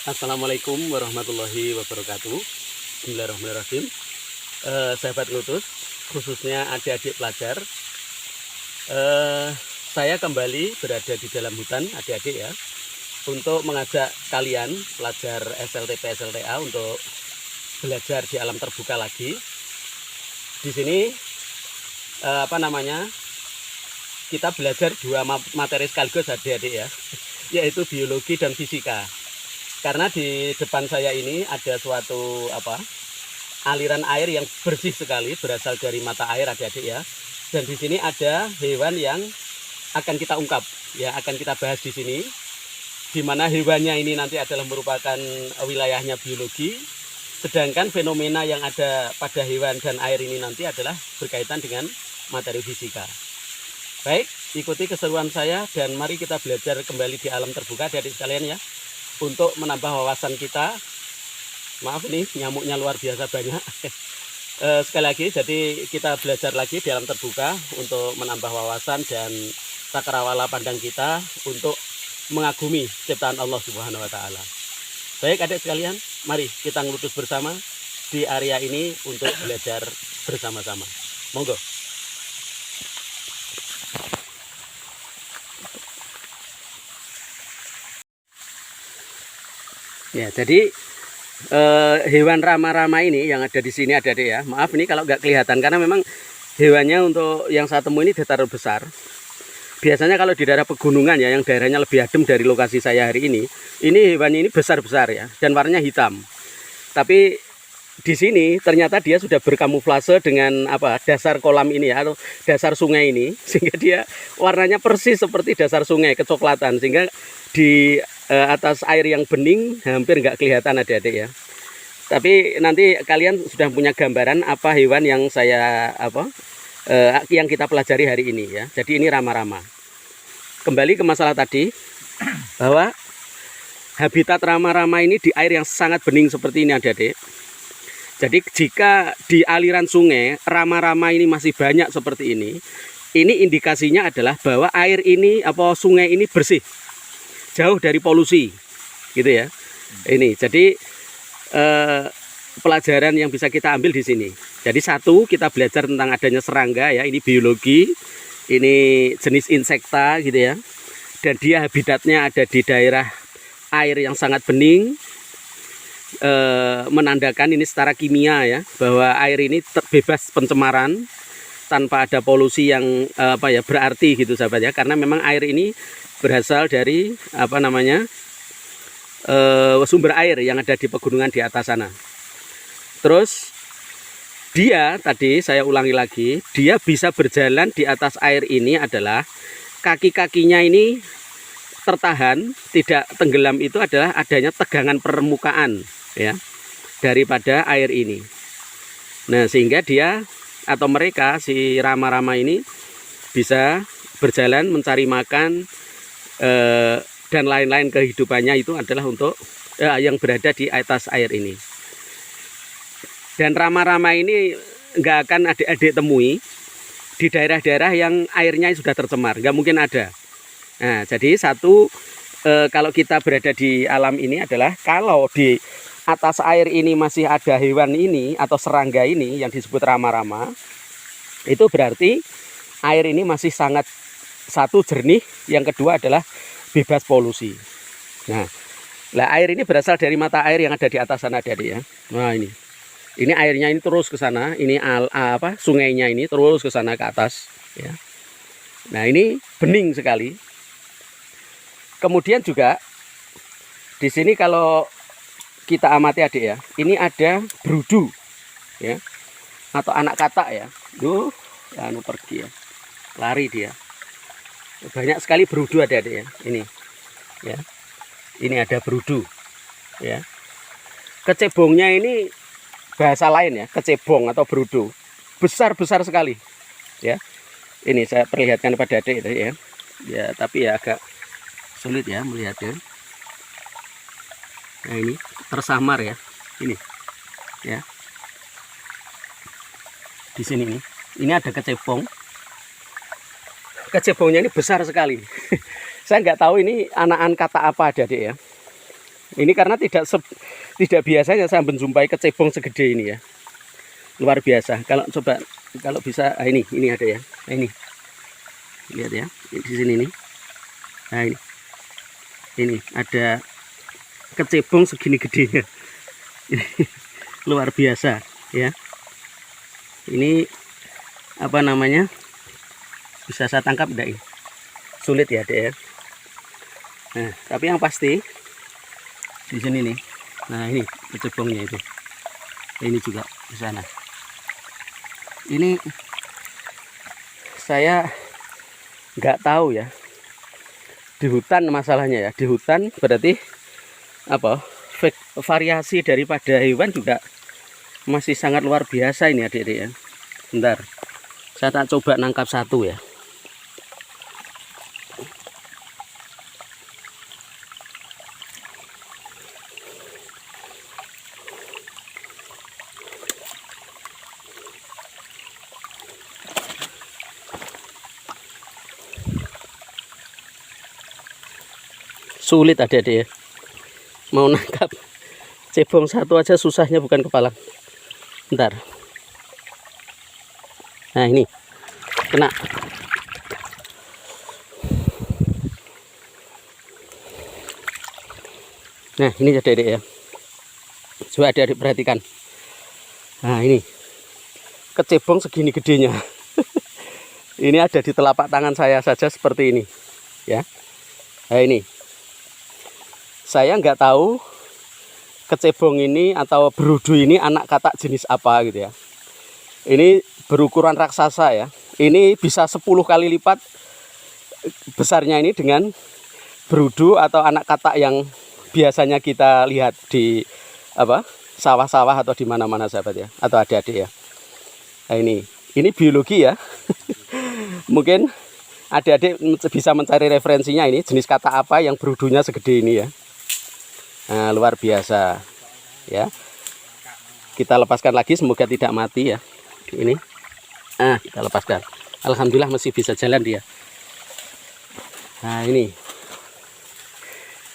Assalamualaikum warahmatullahi wabarakatuh. Bismillahirrahmanirrahim. Sahabat Ngutus, khususnya adik-adik pelajar, saya kembali berada di dalam hutan, adik-adik ya, untuk mengajak kalian pelajar SLTP SLTA untuk belajar di alam terbuka lagi. Di sini kita belajar dua materi sekaligus, adik-adik ya, yaitu biologi dan fisika. Karena di depan saya ini ada suatu aliran air yang bersih sekali, berasal dari mata air, adik-adik ya. Dan di sini ada hewan yang akan kita ungkap, ya, akan kita bahas di sini. Di mana hewannya ini nanti adalah merupakan wilayahnya biologi, sedangkan fenomena yang ada pada hewan dan air ini nanti adalah berkaitan dengan materi fisika. Baik, ikuti keseruan saya dan mari kita belajar kembali di alam terbuka, adik-adik sekalian ya. Untuk menambah wawasan kita. Maaf nih, nyamuknya luar biasa banyak. Sekali lagi, jadi kita belajar lagi di alam terbuka untuk menambah wawasan dan cakrawala pandang kita untuk mengagumi ciptaan Allah Subhanahu wa Ta'ala. Baik adik sekalian, mari kita ngelutus bersama di area ini untuk belajar bersama-sama. Monggo. Ya, jadi hewan rama-rama ini yang ada di sini, adik-adik ya. Maaf ini kalau nggak kelihatan karena memang hewannya untuk yang saya temui ini dataran besar. Biasanya kalau di daerah pegunungan ya, yang daerahnya lebih adem dari lokasi saya hari ini hewannya ini besar-besar ya dan warnanya hitam. Tapi di sini ternyata dia sudah berkamuflase dengan dasar kolam ini ya, atau dasar sungai ini, sehingga dia warnanya persis seperti dasar sungai, kecoklatan, sehingga di atas air yang bening hampir nggak kelihatan, adik-adik ya. Tapi nanti kalian sudah punya gambaran apa hewan yang yang kita pelajari hari ini ya. Jadi ini rama-rama. Kembali ke masalah tadi, bahwa habitat rama-rama ini di air yang sangat bening seperti ini, adik-adik. Jadi jika di aliran sungai rama-rama ini masih banyak seperti ini indikasinya adalah bahwa air ini sungai ini bersih, jauh dari polusi, gitu ya. Ini jadi pelajaran yang bisa kita ambil di sini. Jadi satu, kita belajar tentang adanya serangga ya, ini biologi, ini jenis insekta gitu ya. Dan dia habitatnya ada di daerah air yang sangat bening, menandakan ini secara kimia ya, bahwa air ini bebas pencemaran tanpa ada polusi yang berarti gitu sahabat ya. Karena memang air ini berasal dari sumber air yang ada di pegunungan di atas sana. Terus dia tadi saya ulangi lagi, dia bisa berjalan di atas air ini adalah kaki-kakinya ini tertahan, tidak tenggelam, itu adalah adanya tegangan permukaan ya daripada air ini. Nah, sehingga dia atau mereka si rama-rama ini bisa berjalan mencari makan dan lain-lain, kehidupannya itu adalah untuk yang berada di atas air ini. Dan rama-rama ini nggak akan adik-adik temui di daerah-daerah yang airnya sudah tercemar, nggak mungkin ada. Nah, jadi satu, kalau kita berada di alam ini adalah kalau di atas air ini masih ada hewan ini atau serangga ini yang disebut rama-rama, itu berarti air ini masih sangat, satu, jernih, yang kedua adalah bebas polusi. Nah, air ini berasal dari mata air yang ada di atas sana, adik-adik ya. Nah, ini airnya ini terus ke sana, ini sungainya ini terus ke sana ke atas ya. Nah, ini bening sekali. Kemudian juga di sini kalau kita amati, adik ya, ini ada berudu ya, atau anak katak ya. Pergi ya, lari dia. Banyak sekali berudu, adik-adik ya. Ini ya, ini ada berudu ya. Kecebongnya ini bahasa lain ya, kecebong atau berudu, besar-besar sekali ya. Ini saya perlihatkan pada adik ya. Ya, tapi ya agak sulit ya melihatnya. Nah, ini tersamar ya, ini ya. Di sini nih, ini ada kecebong. Kecebongnya ini besar sekali. Saya nggak tahu ini anakan kata apa, adik-adik ya. Ini karena tidak biasanya saya menjumpai kecebong segede ini ya. Luar biasa. Kalau bisa ini ada ya. Nah, ini. Lihat ya. Di sini nih. Nah, ini ada kecebong segini gedenya. Luar biasa ya. Ini apa namanya? Bisa saya tangkap enggak ini? Sulit ya, Dek ya. Nah, tapi yang pasti di sini nih. Nah, ini kecebongnya itu. Ini juga di sana. Ini saya nggak tahu ya. Di hutan masalahnya ya. Di hutan berarti apa? Variasi daripada hewan juga masih sangat luar biasa ini adik-adik ya. Bentar. Saya tak coba nangkap satu ya. Sulit adik-adik ya. Mau nangkap cebong satu aja susahnya bukan kepala. Bentar. Nah, ini kena. Nah, ini adik-adik ya. Coba adik-adik perhatikan. Nah, ini kecebong segini gedenya. Ini ada di telapak tangan saya saja seperti ini ya. Nah, ini saya nggak tahu kecebong ini atau berudu ini anak katak jenis apa gitu ya. Ini berukuran raksasa ya. Ini bisa 10 kali lipat besarnya ini dengan berudu atau anak katak yang biasanya kita lihat di apa sawah-sawah atau di mana-mana sahabat ya, atau adik-adik ya. Nah, ini biologi ya. Mungkin adik-adik bisa mencari referensinya, ini jenis katak apa yang berudunya segede ini ya. Nah, luar biasa ya. Kita lepaskan lagi, semoga tidak mati ya. Ini kita lepaskan. Alhamdulillah masih bisa jalan dia. Nah, ini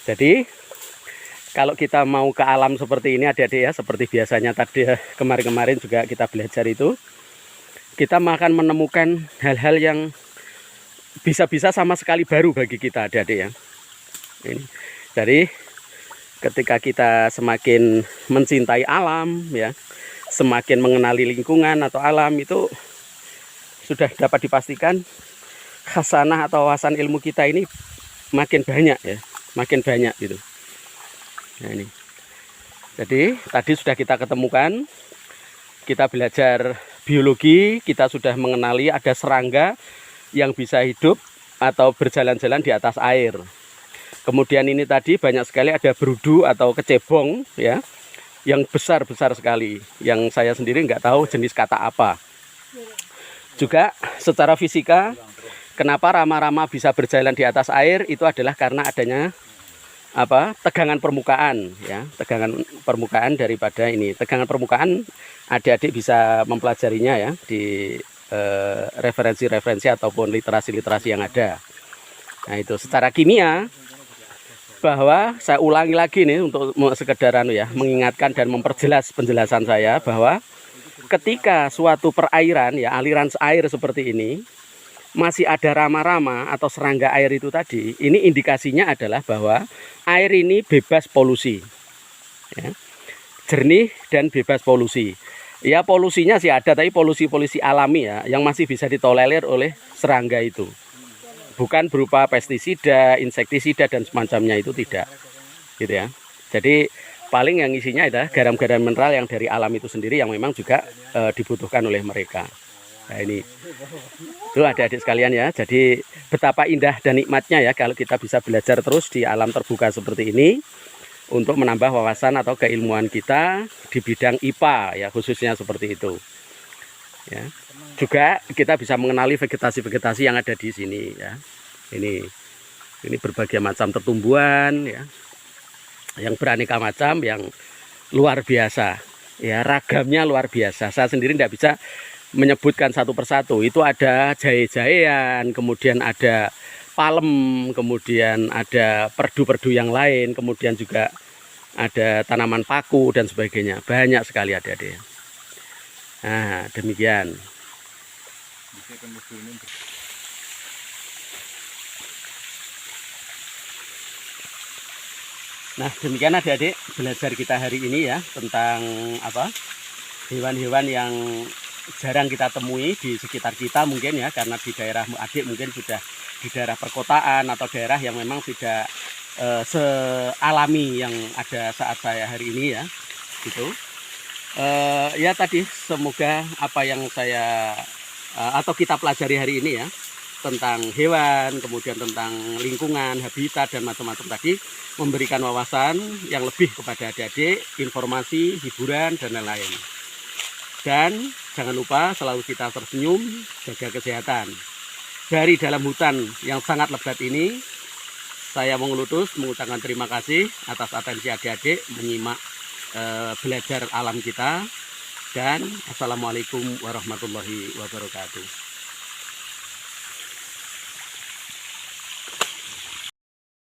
jadi kalau kita mau ke alam seperti ini adik-adik ya, seperti biasanya tadi kemarin-kemarin juga kita belajar itu, kita akan menemukan hal-hal yang bisa-bisa sama sekali baru bagi kita adik-adik ya. Ini jadi ketika kita semakin mencintai alam ya, semakin mengenali lingkungan atau alam, itu sudah dapat dipastikan khasanah atau wawasan ilmu kita ini makin banyak ya, makin banyak gitu. Nah, ini jadi tadi sudah kita ketemukan, kita belajar biologi, kita sudah mengenali ada serangga yang bisa hidup atau berjalan-jalan di atas air. Kemudian ini tadi banyak sekali ada berudu atau kecebong ya, yang besar-besar sekali, yang saya sendiri nggak tahu jenis katak apa. Juga secara fisika, kenapa rama-rama bisa berjalan di atas air, itu adalah karena adanya apa, tegangan permukaan ya, tegangan permukaan daripada ini. Tegangan permukaan adik-adik bisa mempelajarinya ya di referensi-referensi ataupun literasi-literasi yang ada. Nah, itu secara kimia, bahwa saya ulangi lagi nih untuk sekedar ya, mengingatkan dan memperjelas penjelasan saya bahwa ketika suatu perairan ya, aliran air seperti ini masih ada rama-rama atau serangga air itu tadi, ini indikasinya adalah bahwa air ini bebas polusi ya, jernih dan bebas polusi ya. Polusinya sih ada, tapi polusi-polusi alami ya, yang masih bisa ditolerir oleh serangga itu, bukan berupa pestisida, insektisida dan semacamnya, itu tidak gitu ya. Jadi paling yang isinya adalah garam-garam mineral yang dari alam itu sendiri, yang memang juga dibutuhkan oleh mereka. Nah, ini itu adik-adik sekalian ya. Jadi betapa indah dan nikmatnya ya kalau kita bisa belajar terus di alam terbuka seperti ini, untuk menambah wawasan atau keilmuan kita di bidang IPA ya, khususnya seperti itu ya. Juga kita bisa mengenali vegetasi-vegetasi yang ada di sini ya. Ini berbagai macam tertumbuhan ya, yang beraneka macam, yang luar biasa ya, ragamnya luar biasa. Saya sendiri tidak bisa menyebutkan satu persatu. Itu ada jahe-jahean, kemudian ada palem, kemudian ada perdu-perdu yang lain, kemudian juga ada tanaman paku dan sebagainya. Banyak sekali adik-adik. Nah, demikian. Nah, demikian adik-adik belajar kita hari ini ya tentang apa? Hewan-hewan yang jarang kita temui di sekitar kita mungkin ya, karena di daerah adik mungkin sudah di daerah perkotaan atau daerah yang memang tidak sealami yang ada saat saya hari ini ya, gitu. Ya tadi semoga apa yang saya atau kita pelajari hari ini ya tentang hewan, kemudian tentang lingkungan, habitat dan macam-macam tadi memberikan wawasan yang lebih kepada adik-adik, informasi, hiburan dan lain-lain. Dan jangan lupa selalu kita tersenyum, jaga kesehatan. Dari dalam hutan yang sangat lebat ini, saya mengutus mengucapkan terima kasih atas atensi adik-adik menyimak belajar alam kita. Dan assalamualaikum warahmatullahi wabarakatuh.